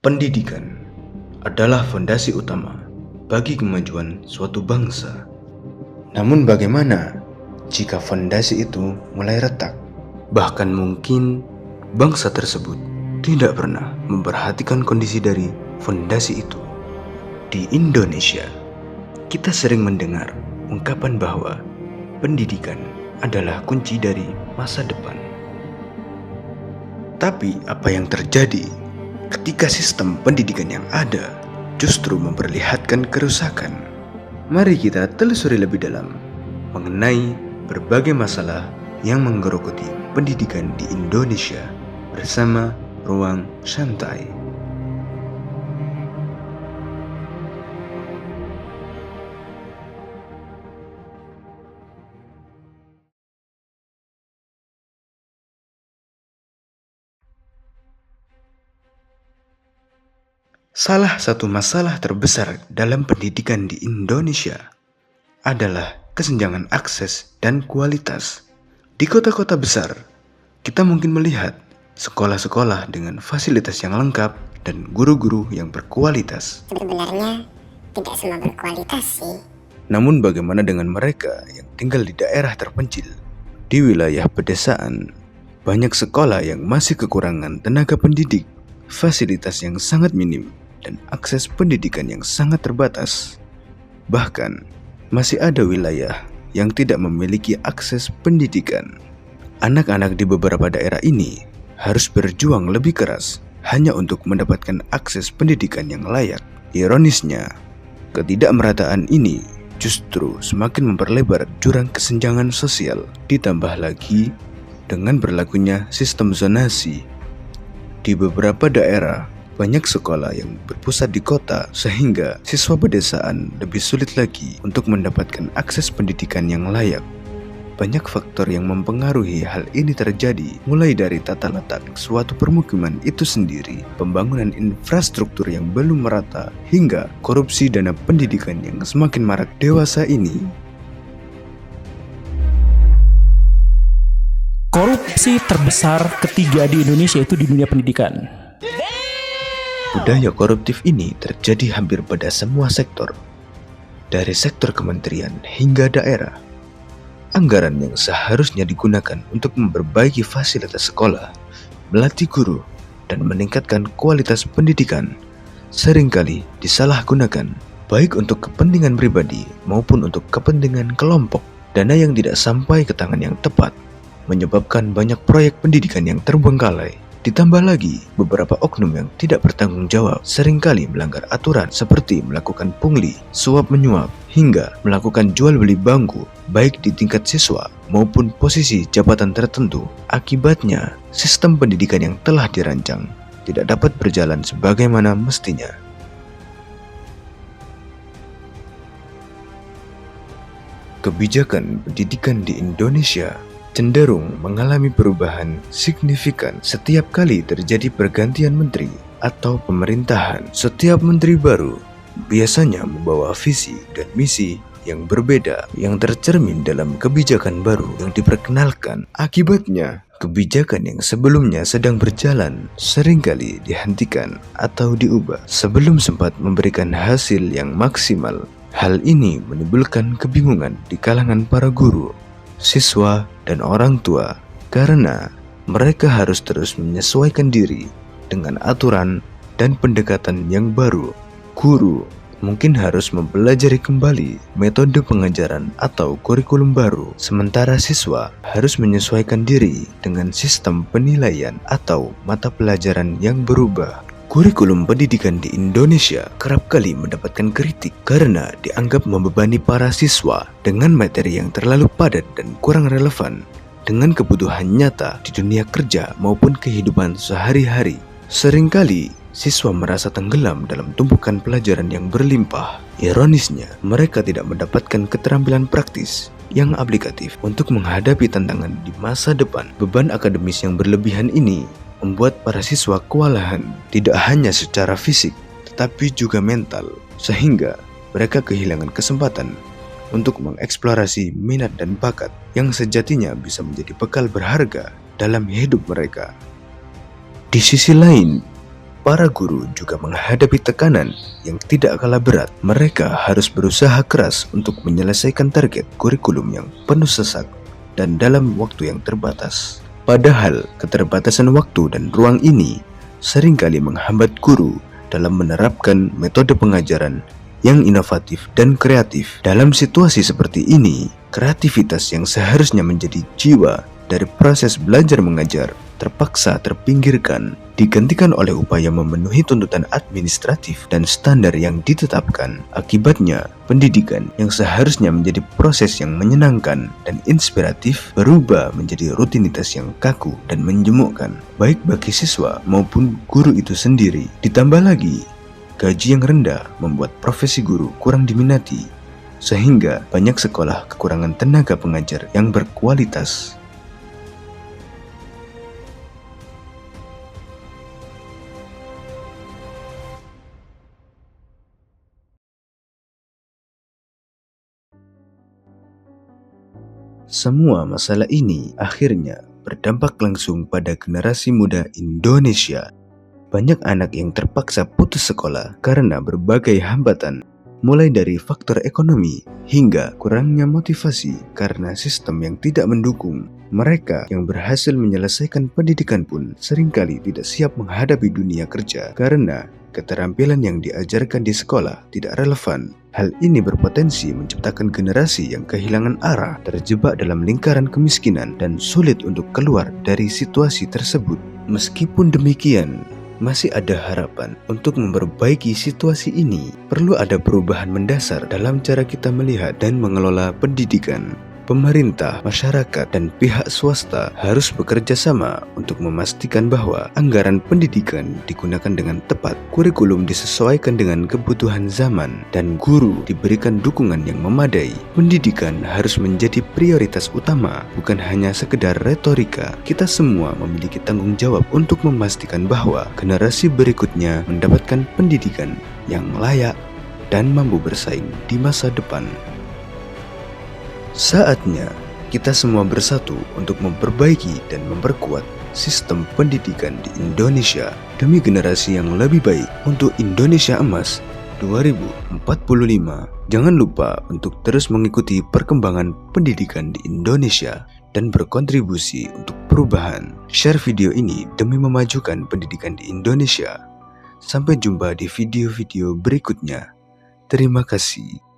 Pendidikan adalah fondasi utama bagi kemajuan suatu bangsa. Namun bagaimana jika fondasi itu mulai retak? Bahkan mungkin bangsa tersebut tidak pernah memperhatikan kondisi dari fondasi itu. Di Indonesia, kita sering mendengar ungkapan bahwa pendidikan adalah kunci dari masa depan. Tapi apa yang terjadi ketika sistem pendidikan yang ada justru memperlihatkan kerusakan? Mari kita telusuri lebih dalam mengenai berbagai masalah yang menggerogoti pendidikan di Indonesia bersama Ruang Santai. Salah satu masalah terbesar dalam pendidikan di Indonesia adalah kesenjangan akses dan kualitas. Di kota-kota besar, kita mungkin melihat sekolah-sekolah dengan fasilitas yang lengkap dan guru-guru yang berkualitas. Sebenarnya tidak semua berkualitas sih. Namun bagaimana dengan mereka yang tinggal di daerah terpencil? Di wilayah pedesaan, banyak sekolah yang masih kekurangan tenaga pendidik, fasilitas yang sangat minim, dan akses pendidikan yang sangat terbatas. Bahkan, masih ada wilayah yang tidak memiliki akses pendidikan. Anak-anak di beberapa daerah ini harus berjuang lebih keras hanya untuk mendapatkan akses pendidikan yang layak. Ironisnya, ketidakmerataan ini justru semakin memperlebar jurang kesenjangan sosial. Ditambah lagi dengan berlakunya sistem zonasi. Di beberapa daerah, banyak sekolah yang berpusat di kota sehingga siswa pedesaan lebih sulit lagi untuk mendapatkan akses pendidikan yang layak. Banyak faktor yang mempengaruhi hal ini terjadi, mulai dari tata letak suatu permukiman itu sendiri, pembangunan infrastruktur yang belum merata, hingga korupsi dana pendidikan yang semakin marak dewasa ini. Korupsi terbesar ketiga di Indonesia itu di dunia pendidikan. Budaya koruptif ini terjadi hampir pada semua sektor, dari sektor kementerian hingga daerah. Anggaran yang seharusnya digunakan untuk memperbaiki fasilitas sekolah, melatih guru, dan meningkatkan kualitas pendidikan seringkali disalahgunakan, baik untuk kepentingan pribadi maupun untuk kepentingan kelompok. Dana yang tidak sampai ke tangan yang tepat menyebabkan banyak proyek pendidikan yang terbengkalai. Ditambah lagi, beberapa oknum yang tidak bertanggung jawab seringkali melanggar aturan seperti melakukan pungli, suap-menyuap, hingga melakukan jual-beli bangku baik di tingkat siswa maupun posisi jabatan tertentu. Akibatnya, sistem pendidikan yang telah dirancang tidak dapat berjalan sebagaimana mestinya. Kebijakan pendidikan di Indonesia cenderung mengalami perubahan signifikan setiap kali terjadi pergantian menteri atau pemerintahan. Setiap menteri baru biasanya membawa visi dan misi yang berbeda yang tercermin dalam kebijakan baru yang diperkenalkan. Akibatnya, kebijakan yang sebelumnya sedang berjalan seringkali dihentikan atau diubah sebelum sempat memberikan hasil yang maksimal. Hal ini menimbulkan kebingungan di kalangan para guru, siswa, dan orang tua karena mereka harus terus menyesuaikan diri dengan aturan dan pendekatan yang baru. Guru mungkin harus mempelajari kembali metode pengajaran atau kurikulum baru, sementara siswa harus menyesuaikan diri dengan sistem penilaian atau mata pelajaran yang berubah. Kurikulum pendidikan di Indonesia kerap kali mendapatkan kritik karena dianggap membebani para siswa dengan materi yang terlalu padat dan kurang relevan dengan kebutuhan nyata di dunia kerja maupun kehidupan sehari-hari. Seringkali siswa merasa tenggelam dalam tumpukan pelajaran yang berlimpah. Ironisnya, mereka tidak mendapatkan keterampilan praktis yang aplikatif untuk menghadapi tantangan di masa depan. Beban akademis yang berlebihan ini membuat para siswa kewalahan, tidak hanya secara fisik, tetapi juga mental, sehingga mereka kehilangan kesempatan untuk mengeksplorasi minat dan bakat yang sejatinya bisa menjadi bekal berharga dalam hidup mereka. Di sisi lain, Para guru juga menghadapi tekanan yang tidak kalah berat. Mereka harus berusaha keras untuk menyelesaikan target kurikulum yang penuh sesak dan dalam waktu yang terbatas. Padahal keterbatasan waktu dan ruang ini seringkali menghambat guru dalam menerapkan metode pengajaran yang inovatif dan kreatif. Dalam situasi seperti ini, kreativitas yang seharusnya menjadi jiwa dari proses belajar mengajar terpaksa terpinggirkan, digantikan oleh upaya memenuhi tuntutan administratif dan standar yang ditetapkan. Akibatnya, pendidikan yang seharusnya menjadi proses yang menyenangkan dan inspiratif berubah menjadi rutinitas yang kaku dan menjemukkan, baik bagi siswa maupun guru itu sendiri. Ditambah lagi, gaji yang rendah membuat profesi guru kurang diminati, sehingga banyak sekolah kekurangan tenaga pengajar yang berkualitas. Semua masalah ini akhirnya berdampak langsung pada generasi muda Indonesia. Banyak anak yang terpaksa putus sekolah karena berbagai hambatan, mulai dari faktor ekonomi hingga kurangnya motivasi karena sistem yang tidak mendukung. Mereka yang berhasil menyelesaikan pendidikan pun seringkali tidak siap menghadapi dunia kerja karena keterampilan yang diajarkan di sekolah tidak relevan. Hal ini berpotensi menciptakan generasi yang kehilangan arah, terjebak dalam lingkaran kemiskinan, dan sulit untuk keluar dari situasi tersebut. Meskipun demikian, masih ada harapan untuk memperbaiki situasi ini. Perlu ada perubahan mendasar dalam cara kita melihat dan mengelola pendidikan. Pemerintah, masyarakat, dan pihak swasta harus bekerja sama untuk memastikan bahwa anggaran pendidikan digunakan dengan tepat, kurikulum disesuaikan dengan kebutuhan zaman, dan guru diberikan dukungan yang memadai. Pendidikan harus menjadi prioritas utama, bukan hanya sekedar retorika. Kita semua memiliki tanggung jawab untuk memastikan bahwa generasi berikutnya mendapatkan pendidikan yang layak dan mampu bersaing di masa depan. Saatnya kita semua bersatu untuk memperbaiki dan memperkuat sistem pendidikan di Indonesia demi generasi yang lebih baik untuk Indonesia Emas 2045. Jangan lupa untuk terus mengikuti perkembangan pendidikan di Indonesia dan berkontribusi untuk perubahan. Share video ini demi memajukan pendidikan di Indonesia. Sampai jumpa di video-video berikutnya. Terima kasih.